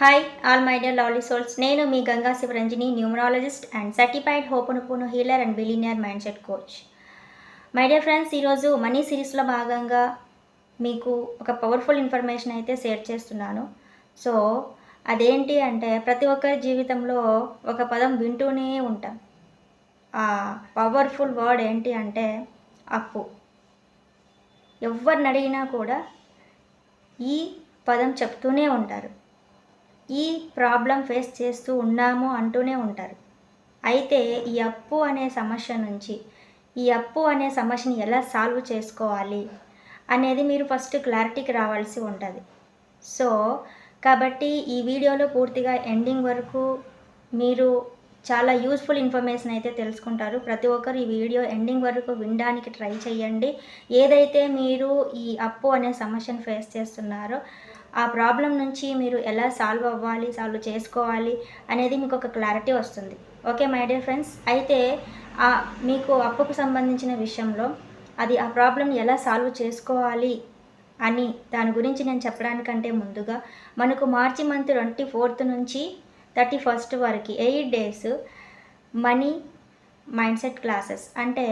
Hi all my dear lovely souls. నేను మీ Ganga Shivaranjani, numerologist and certified hooponopono healer and billionaire mind set coach. My dear friends, ఈరోజు money సిరీస్లో భాగంగా మీకు ఒక పవర్ఫుల్ ఇన్ఫర్మేషన్ అయితే షేర్ చేస్తున్నాను. సో అదేంటి అంటే, ప్రతి ఒక్కరి జీవితంలో ఒక పదం వింటూనే ఉంటాం. ఆ పవర్ఫుల్ వర్డ్ ఏంటి అంటే అప్పు. ఎవరిని అడిగినా కూడా ఈ పదం చెప్తూనే ఉంటారు. ఈ ప్రాబ్లం ఫేస్ చేస్తూ ఉన్నాము అంటూనే ఉంటారు. అయితే ఈ అప్పు అనే సమస్యని ఎలా సాల్వ్ చేసుకోవాలి అనేది మీరు ఫస్ట్ క్లారిటీకి రావాల్సి ఉంటుంది. సో కాబట్టి ఈ వీడియోలో పూర్తిగా ఎండింగ్ వరకు మీరు చాలా యూస్ఫుల్ ఇన్ఫర్మేషన్ అయితే తెలుసుకుంటారు. ప్రతి ఒక్కరు ఈ వీడియో ఎండింగ్ వరకు వినడానికి ట్రై చేయండి. ఏదైతే మీరు ఈ అప్పు అనే సమస్యను ఫేస్ చేస్తున్నారో ఆ ప్రాబ్లం నుంచి మీరు ఎలా సాల్వ్ చేసుకోవాలి అనేది మీకు ఒక క్లారిటీ వస్తుంది. ఓకే మై డియర్ ఫ్రెండ్స్, అయితే మీకు అప్పుకు సంబంధించిన విషయంలో ఆ ప్రాబ్లం ఎలా సాల్వ్ చేసుకోవాలి అని దాని గురించి నేను చెప్పడానికంటే ముందుగా, మనకు మార్చి మంత్ 24th నుంచి 31st వరకు 8 days money mind set classes. అంటే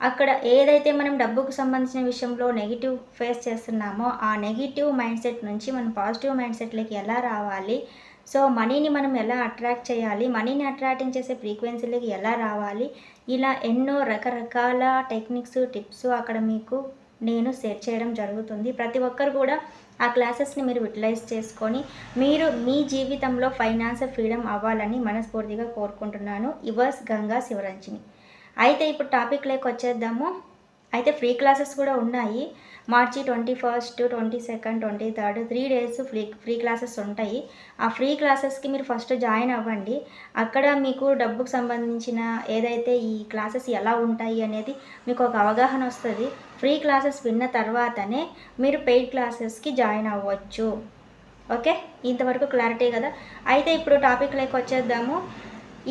అక్కడ ఏదైతే మనం డబ్బుకు సంబంధించిన విషయంలో నెగిటివ్ ఫేస్ చేస్తున్నామో ఆ నెగిటివ్ మైండ్ సెట్ నుంచి మనం పాజిటివ్ మైండ్ సెట్లోకి ఎలా రావాలి, సో మనీని మనం ఎలా అట్రాక్ట్ చేయాలి, మనీని అట్రాక్టింగ్ చేసే ఫ్రీక్వెన్సీలకి ఎలా రావాలి, ఇలా ఎన్నో రకరకాల టెక్నిక్స్, టిప్స్ అక్కడ మీకు నేను షేర్ చేయడం జరుగుతుంది. ప్రతి ఒక్కరు కూడా ఆ క్లాసెస్ని మీరు యూటిలైజ్ చేసుకొని మీరు మీ జీవితంలో ఫైనాన్షియల్ ఫ్రీడమ్ అవ్వాలని మనస్ఫూర్తిగా కోరుకుంటున్నాను. యువర్స్ గంగా శివరంజని. అయితే ఇప్పుడు టాపిక్లోకి వచ్చేద్దాము. అయితే ఫ్రీ క్లాసెస్ కూడా ఉన్నాయి. మార్చి 21st, 22nd, 23rd 3 days free classes ఉంటాయి. ఆ ఫ్రీ క్లాసెస్కి మీరు ఫస్ట్ జాయిన్ అవ్వండి. అక్కడ మీకు డబ్బుకు సంబంధించిన ఏదైతే ఈ క్లాసెస్ ఎలా ఉంటాయి అనేది మీకు ఒక అవగాహన వస్తుంది. ఫ్రీ క్లాసెస్ విన్న తర్వాతనే మీరు పెయిడ్ క్లాసెస్కి జాయిన్ అవ్వచ్చు. ఓకే, ఇంతవరకు క్లారిటీ కదా. అయితే ఇప్పుడు టాపిక్లోకి వచ్చేద్దాము.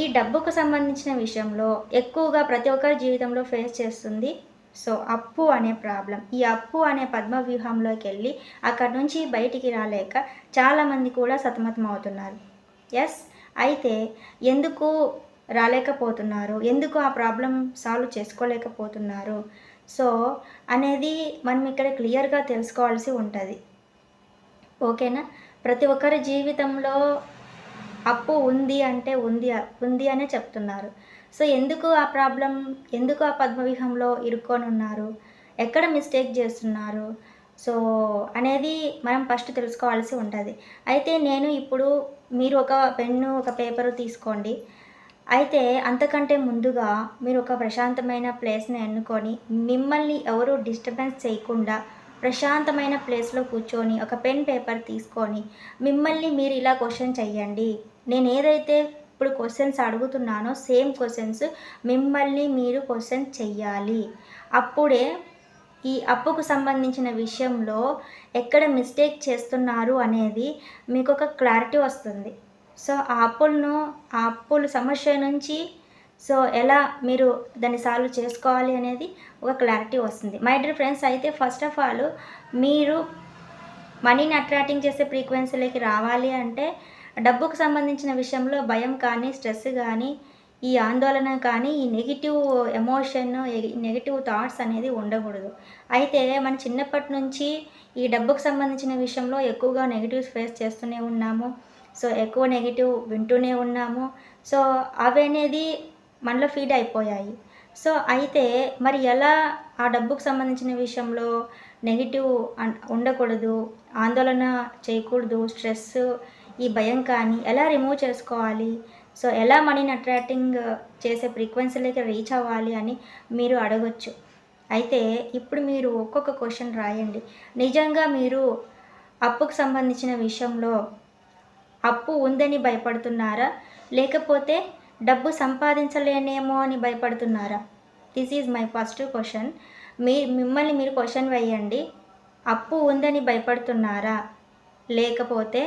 ఈ డబ్బుకు సంబంధించిన విషయంలో ఎక్కువగా ప్రతి ఒక్కరి జీవితంలో ఫేస్ చేస్తుంది సో అప్పు అనే ప్రాబ్లం. ఈ అప్పు అనే పద్మవ్యూహంలోకి వెళ్ళి అక్కడి నుంచి బయటికి రాలేక చాలామంది కూడా సతమతం అవుతున్నారు. ఎస్, అయితే ఎందుకు రాలేకపోతున్నారు, ఎందుకు ఆ ప్రాబ్లం సాల్వ్ చేసుకోలేకపోతున్నారు సో అనేది మనం ఇక్కడ క్లియర్గా తెలుసుకోవాల్సి ఉంటుంది. ఓకేనా, ప్రతి ఒక్కరి జీవితంలో అప్పు ఉంది అంటే ఉంది అనే చెప్తున్నారు. సో ఎందుకు ఆ ప్రాబ్లం, ఎందుకు ఆ పద్మవ్యూహంలో ఇరుక్కొని ఉన్నారు, ఎక్కడ మిస్టేక్ చేస్తున్నారు సో అనేది మనం ఫస్ట్ తెలుసుకోవాల్సి ఉంటుంది. అయితే నేను ఇప్పుడు మీరు ఒక పెన్ను, ఒక పేపరు తీసుకోండి. అయితే అంతకంటే ముందుగా మీరు ఒక ప్రశాంతమైన ప్లేస్ని ఎన్నుకొని, మిమ్మల్ని ఎవరు డిస్టర్బెన్స్ చేయకుండా ప్రశాంతమైన ప్లేస్లో కూర్చొని ఒక పెన్, పేపర్ తీసుకొని మిమ్మల్ని మీరు ఇలా క్వశ్చన్ చెయ్యండి. నేను ఏదైతే ఇప్పుడు క్వశ్చన్స్ అడుగుతున్నానో సేమ్ క్వశ్చన్స్ మిమ్మల్ని మీరు క్వశ్చన్ చెయ్యాలి. అప్పుడే ఈ అప్పుకు సంబంధించిన విషయంలో ఎక్కడ మిస్టేక్ చేస్తున్నారు అనేది మీకు ఒక క్లారిటీ వస్తుంది. సో ఆ అప్పుల సమస్య నుంచి సో ఎలా మీరు దాన్ని సాల్వ్ చేసుకోవాలి అనేది ఒక క్లారిటీ వస్తుంది. మై డియర్ ఫ్రెండ్స్, అయితే ఫస్ట్ ఆఫ్ ఆల్ మీరు మనీని అట్రాక్టింగ్ చేసే ఫ్రీక్వెన్సీలోకి రావాలి అంటే డబ్బుకు సంబంధించిన విషయంలో భయం కానీ, స్ట్రెస్ కానీ, ఈ ఆందోళన కానీ, ఈ నెగిటివ్ ఎమోషన్, నెగిటివ్ థాట్స్ అనేది ఉండకూడదు. అయితే మన చిన్నప్పటి నుంచి ఈ డబ్బుకు సంబంధించిన విషయంలో ఎక్కువగా నెగిటివ్స్ ఫేస్ చేస్తూనే ఉన్నాము. సో ఎక్కువ నెగిటివ్ వింటూనే ఉన్నాము. సో అవి అనేది మనలో ఫీడ్ అయిపోయాయి. సో అయితే మరి ఎలా ఆ డబ్బుకు సంబంధించిన విషయంలో నెగిటివ్ ఉండకూడదు, ఆందోళన చేయకూడదు, స్ట్రెస్, ఈ భయం కానీ ఎలా రిమూవ్ చేసుకోవాలి, సో ఎలా మనీని అట్రాక్టింగ్ చేసే ఫ్రీక్వెన్సీలోకి రీచ్ అవ్వాలి అని మీరు అడగొచ్చు. అయితే ఇప్పుడు మీరు ఒక్కొక్క క్వశ్చన్ రాయండి. నిజంగా మీరు అప్పుకు సంబంధించిన విషయంలో అప్పు ఉందని భయపడుతున్నారా, లేకపోతే డబ్బు సంపాదించలేనేమో అని భయపడుతున్నారా? This is my first question. మిమ్మల్ని మీరు క్వశ్చన్ వేయండి. అప్పు ఉందని భయపడుతున్నారా, లేకపోతే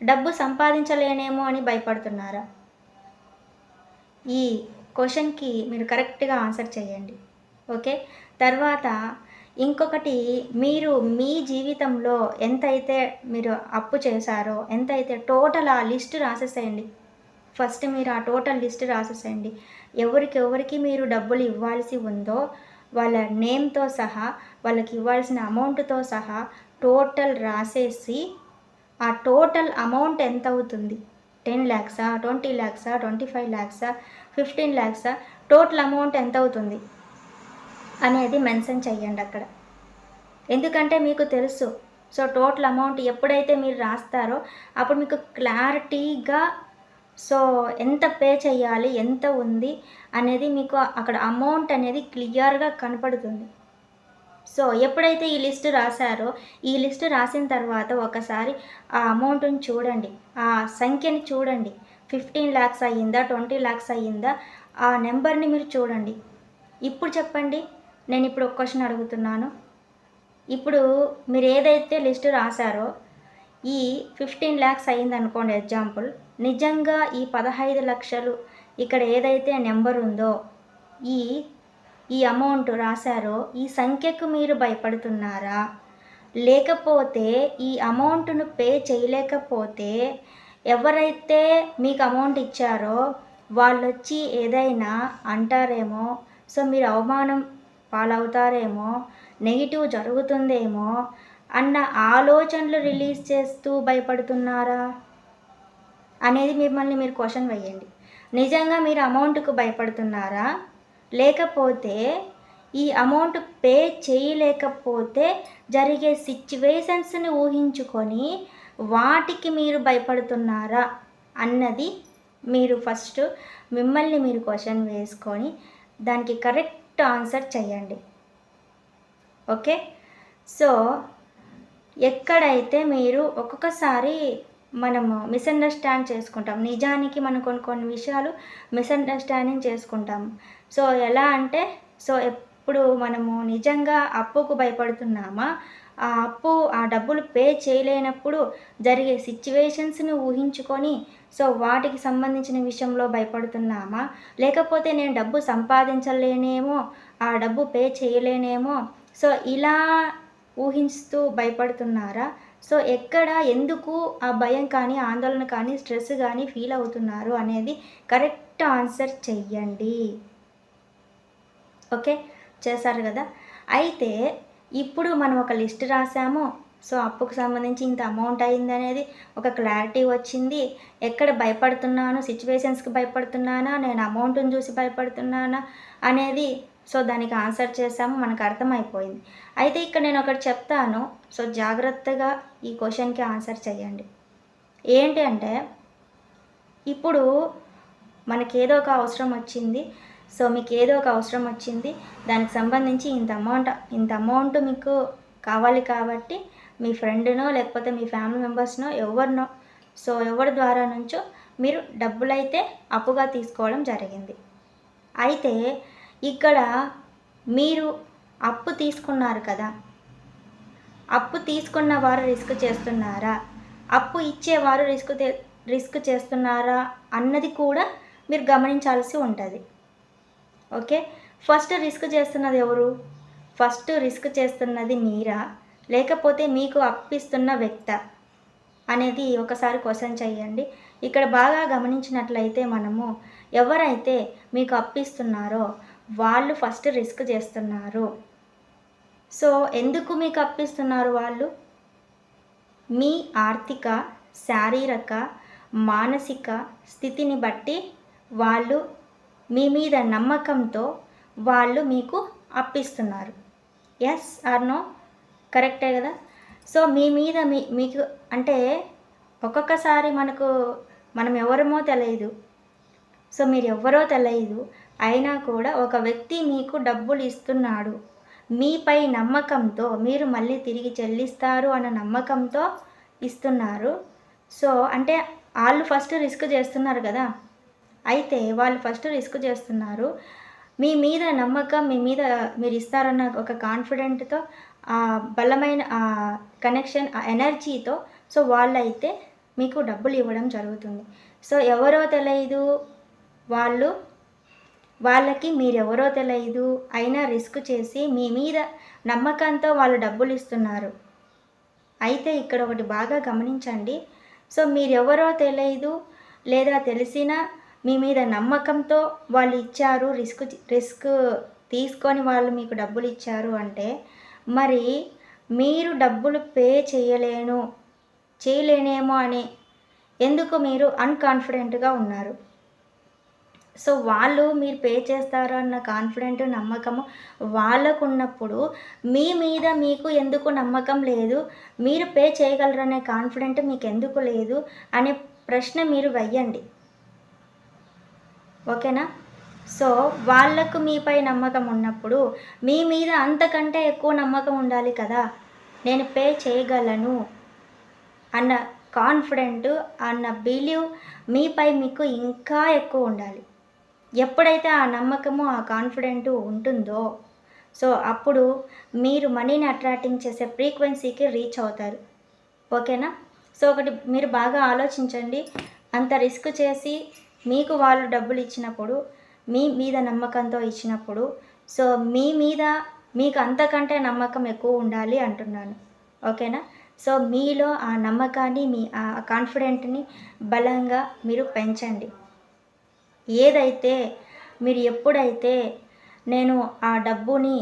డబ్బు సంపాదించలేనేమో అని భయపడుతున్నారా? ఈ క్వశ్చన్కి మీరు కరెక్ట్గా ఆన్సర్ చేయండి. ఓకే, తర్వాత ఇంకొకటి, మీరు మీ జీవితంలో ఎంతైతే మీరు అప్పు చేశారో, ఎంతైతే టోటల్ ఆ లిస్ట్ రాసేసేయండి. ఫస్ట్ మీరు ఆ టోటల్ లిస్ట్ రాసేసేయండి. ఎవరికెవరికి మీరు డబ్బులు ఇవ్వాల్సి ఉందో వాళ్ళ నేమ్‌తో సహా, వాళ్ళకి ఇవ్వాల్సిన అమౌంట్‌తో సహా టోటల్ రాసేసి, ఆ టోటల్ అమౌంట్ ఎంతవుతుంది? 10,00,000 20,00,000 25,00,000 15,00,000 టోటల్ అమౌంట్ ఎంతవుతుంది అనేది మెన్షన్ చెయ్యండి అక్కడ. ఎందుకంటే మీకు తెలుసు. సో, టోటల్ అమౌంట్ ఎప్పుడైతే మీరు రాస్తారో అప్పుడు మీకు క్లారిటీగా సో, ఎంత పే చేయాలి, ఎంత ఉంది అనేది మీకు అక్కడ అమౌంట్ అనేది క్లియర్‌గా కనపడుతుంది. సో, ఎప్పుడైతే ఈ లిస్ట్ రాసారో, ఈ లిస్ట్ రాసిన తర్వాత ఒకసారి ఆ అమౌంట్‌ని చూడండి. ఆ సంఖ్యని చూడండి. 15,00,000 అయ్యిందా? 20,00,000 అయ్యిందా? ఆ నెంబర్‌ని మీరు చూడండి. ఇప్పుడు చెప్పండి. నేనిప్పుడు ఒక క్వెషన్ అడుగుతున్నాను. ఇప్పుడు మీరు ఏదైతే లిస్ట్ రాసారో, ఈ 15,00,000 అయిందనుకోండి ఎగ్జాంపుల్. నిజంగా ఈ 15,00,000 ఇక్కడ ఏదైతే నెంబర్ ఉందో, ఈ ఈ అమౌంట్ రాసారో, ఈ సంఖ్యకు మీరు భయపడుతున్నారా? లేకపోతే ఈ అమౌంట్‌ను పే చేయలేకపోతే ఎవరైతే మీకు అమౌంట్ ఇచ్చారో వాళ్ళొచ్చి ఏదైనా అంటారేమో, సో మీరు అవమానం పాలవుతారేమో, నెగెటివ్ జరుగుతుందేమో అన్న ఆలోచనలు రిలీజ్ చేస్తూ భయపడుతున్నారా? అనేది మిమ్మల్ని మీరు క్వెషన్ వేయండి. నిజంగా మీరు అమౌంట్‌కు భయపడుతున్నారా? లేకపోతే ఈ అమౌంట్ పే చేయలేకపోతే జరిగే సిట్యుయేషన్స్‌ని ఊహించుకొని వాటికి మీరు భయపడుతున్నారా? అన్నది మీరు ఫస్ట్ మిమ్మల్ని మీరు క్వెషన్ వేసుకొని దానికి కరెక్ట్ ఆన్సర్ చేయండి. ఓకే. సో, ఎక్కడైతే మీరు ఒక్కొక్కసారి మనము మిస్‌అండర్‌స్టాండ్ చేసుకుంటాం. నిజానికి మనం కొన్ని విషయాలు మిస్‌అండర్‌స్టాండింగ్ చేసుకుంటాం. సో, ఎలా అంటే ఎప్పుడు మనము నిజంగా అప్పుకు భయపడుతున్నామా? ఆ డబ్బులు పే చేయలేనప్పుడు జరిగే సిట్యుయేషన్స్‌ని ఊహించుకొని వాటికి సంబంధించిన విషయంలో భయపడుతున్నామా? లేకపోతే నేను డబ్బు సంపాదించలేనేమో, ఆ డబ్బు పే చేయలేనేమో, ఇలా ఊహిస్తూ భయపడుతున్నారా? ఎక్కడ, ఎందుకు ఆ భయం కానీ, ఆందోళన కానీ, స్ట్రెస్ కానీ ఫీల్ అవుతున్నారు అనేది కరెక్ట్ ఆన్సర్ చెయ్యండి. ఓకే. చేశారు కదా! అయితే ఇప్పుడు మనం ఒక లిస్ట్ రాసాము. అప్పుకు సంబంధించి ఇంత అమౌంట్ అయిందనేది ఒక క్లారిటీ వచ్చింది. ఎక్కడ భయపడుతున్నాను, సిట్యుయేషన్స్‌కి భయపడుతున్నానా, నేను అమౌంట్‌ని చూసి భయపడుతున్నానా అనేది దానికి ఆన్సర్ చేసాము. మనకు అర్థమైపోయింది. అయితే ఇక్కడ నేను ఒకటి చెప్తాను. జాగ్రత్తగా ఈ క్వెషన్‌కి ఆన్సర్ చేయండి. ఏంటి అంటే, ఇప్పుడు మనకేదో ఒక అవసరం వచ్చింది. మీకేదో ఒక అవసరం వచ్చింది. దానికి సంబంధించి ఇంత అమౌంట్ మీకు కావాలి కాబట్టి మీ ఫ్రెండ్‌నో లేకపోతే మీ ఫ్యామిలీ మెంబర్స్‌నో ఎవరినో ఎవరి ద్వారా నుంచో మీరు డబ్బులైతే అప్పుగా తీసుకోవడం జరిగింది. అయితే ఇక్కడ మీరు అప్పు తీసుకున్నారు కదా! అప్పు తీసుకున్న వారు రిస్క్ చేస్తున్నారా? అప్పు ఇచ్చేవారు రిస్క్ చేస్తున్నారా? అన్నది కూడా మీరు గమనించాల్సి ఉంటది. ఓకే. ఫస్ట్ రిస్క్ చేస్తున్నది ఎవరు? ఫస్ట్ రిస్క్ చేస్తున్నది మీరా? లేకపోతే మీకు అప్పిస్తున్న వ్యక్తా? అనేది ఒకసారి క్వెషన్ చేయండి. ఇక్కడ బాగా గమనించినట్లయితే మనము ఎవరైతే మీకు అప్పిస్తున్నారో వాళ్ళు ఫస్ట్ రిస్క్ చేస్తున్నారు. ఎందుకు మీకు అప్పిస్తున్నారు వాళ్ళు? మీ ఆర్థిక, శారీరక, మానసిక స్థితిని బట్టి వాళ్ళు మీ మీద నమ్మకంతో వాళ్ళు మీకు అప్పిస్తున్నారు. Yes or no? కరెక్టే కదా! మీ మీద మీకు అంటే ఒక్కొక్కసారి మనం ఎవరమో తెలీదు. మీరెవ్వరో తెలీదు. అయినా కూడా ఒక వ్యక్తి మీకు డబ్బులు ఇస్తున్నాడు. మీపై నమ్మకంతో, మీరు మళ్ళీ తిరిగి చెల్లిస్తారు అన్న నమ్మకంతో ఇస్తున్నారు. అంటే ఆళ్ళు ఫస్ట్ రిస్క్ చేస్తున్నారు కదా! అయితే వాళ్ళు ఫస్ట్ రిస్క్ చేస్తున్నారు. మీ మీద నమ్మకం, మీ మీద మీరిస్తారన్న ఒక కాన్ఫిడెంట్‌తో, బలమైన కనెక్షన్, ఎనర్జీతో వాళ్ళైతే మీకు డబ్బులు ఇవ్వడం జరుగుతుంది. ఎవరో తెలీదు, వాళ్ళు వాళ్ళకి మీరెవరో తెలియదు, అయినా రిస్క్ చేసి మీ మీద నమ్మకంతో వాళ్ళు డబ్బులు ఇస్తున్నారు. అయితే ఇక్కడ ఒకటి బాగా గమనించండి. సో మీరెవరో తెలియదు లేదా తెలిసినా మీ మీద నమ్మకంతో వాళ్ళు ఇచ్చారు, రిస్క్ తీసుకొని వాళ్ళు మీకు డబ్బులు ఇచ్చారు అంటే, మరి మీరు డబ్బులు పే చేయలేనేమో అని ఎందుకు మీరు అన్‌కాన్ఫిడెంట్‌గా ఉన్నారు. సో వాళ్ళు మీరు పే చేస్తారు అన్న కాన్ఫిడెంట్, నమ్మకము వాళ్ళకున్నప్పుడు మీ మీద మీకు ఎందుకు నమ్మకం లేదు, మీరు పే చేయగలరనే కాన్ఫిడెంట్ మీకెందుకు లేదు అనే ప్రశ్న మీరు వెయ్యండి. ఓకేనా? సో వాళ్ళకు మీపై నమ్మకం ఉన్నప్పుడు మీ మీద అంతకంటే ఎక్కువ నమ్మకం ఉండాలి కదా. నేను పే చేయగలను అన్న కాన్ఫిడెంట్, అన్న బిలీవ్ మీపై మీకు ఇంకా ఎక్కువ ఉండాలి. ఎప్పుడైతే ఆ నమ్మకము, ఆ కాన్ఫిడెంటు ఉంటుందో, సో అప్పుడు మీరు మనీని అట్రాక్టింగ్ చేసే ఫ్రీక్వెన్సీకి రీచ్ అవుతారు. ఓకేనా? సో ఒకటి మీరు బాగా ఆలోచించండి. అంత రిస్క్ చేసి మీకు వాళ్ళు డబ్బులు ఇచ్చినప్పుడు, మీ మీద నమ్మకంతో ఇచ్చినప్పుడు, సో మీ మీద మీకు అంతకంటే నమ్మకం ఎక్కువ ఉండాలి అంటున్నాను. ఓకేనా? సో మీలో ఆ నమ్మకాన్ని, మీ ఆ కాన్ఫిడెంట్‌ని బలంగా మీరు పెంచండి. ఏదైతే మీరు ఎప్పుడైతే నేను ఆ డబ్బుని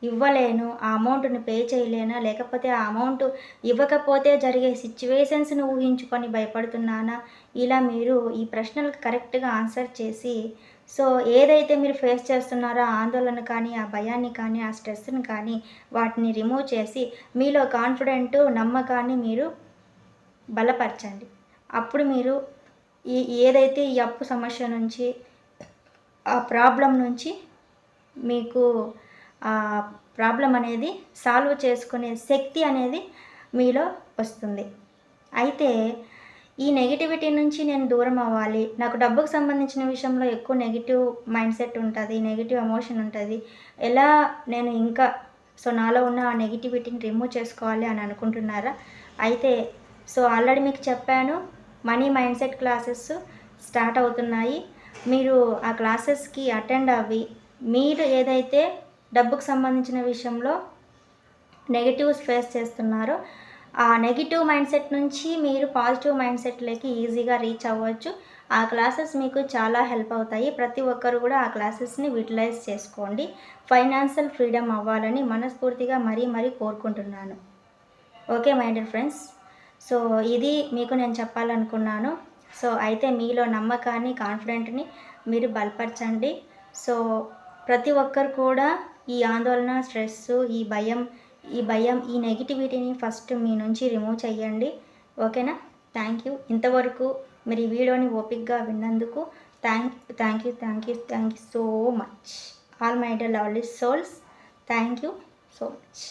ఇవ్వలేను, ఆ అమౌంట్‌ని పే చేయలేనా, లేకపోతే ఆ అమౌంట్ ఇవ్వకపోతే జరిగే సిట్యుయేషన్స్‌ని ఊహించుకొని భయపడుతున్నానా, ఇలా మీరు ఈ ప్రశ్నలకు కరెక్ట్‌గా ఆన్సర్ చేసి, సో ఏదైతే మీరు ఫేస్ చేస్తున్నారో ఆ ఆందోళన కానీ, ఆ భయాన్ని కానీ, ఆ స్ట్రెస్‌ని కానీ వాటిని రిమూవ్ చేసి మీలో కాన్ఫిడెంట్, నమ్మకాన్ని మీరు బలపరచండి. అప్పుడు మీరు ఏదైతే ఈ అప్పు సమస్య నుంచి, ఆ ప్రాబ్లమ్ నుంచి మీకు ఆ ప్రాబ్లమ్ అనేది సాల్వ్ చేసుకునే శక్తి అనేది మీలో వస్తుంది. అయితే ఈ నెగటివిటీ నుంచి నేను దూరం అవ్వాలి, నాకు డబ్బుకు సంబంధించిన విషయంలో ఎక్కువ నెగెటివ్ మైండ్ సెట్ ఉంటుంది, నెగెటివ్ ఎమోషన్ ఉంటుంది, ఎలా నేను ఇంకా సో నాలో ఉన్న ఆ నెగటివిటీని రిమూవ్ చేసుకోవాలి అని అనుకుంటున్నారా? అయితే సో ఆల్రెడీ మీకు చెప్పాను, money mind set classes start అవుతున్నాయి. మీరు ఆ క్లాసెస్కి అటెండ్ అవ్వి, మీరు ఏదైతే డబ్బుకు సంబంధించిన విషయంలో నెగటివ్స్ ఫేస్ చేస్తున్నారో, ఆ నెగటివ్ మైండ్ సెట్ నుంచి మీరు పాజిటివ్ మైండ్ సెట్‌లోకి ఈజీగా రీచ్ అవ్వచ్చు. ఆ క్లాసెస్ మీకు చాలా హెల్ప్ అవుతాయి. ప్రతి ఒక్కరు కూడా ఆ క్లాసెస్‌ని యుటిలైజ్ చేసుకోండి. ఫైనాన్షియల్ ఫ్రీడమ్ అవ్వాలని మనస్ఫూర్తిగా మరీ కోరుకుంటున్నాను. Okay my dear friends. So ఇది మీకు నేను చెప్పాలనుకున్నాను. సో అయితే మీలో నమ్మకాన్ని, కాన్ఫిడెంట్‌ని మీరు బలపరచండి. సో ప్రతి ఒక్కరు కూడా ఈ ఆందోళన, స్ట్రెస్సు, ఈ నెగటివిటీని ఫస్ట్ మీ నుంచి రిమూవ్ చేయండి. ఓకేనా? Thank you. ఇంతవరకు మీరు ఈ వీడియోని ఓపికగా విన్నందుకు thank you so much. All my dear lovely souls. Thank you so much.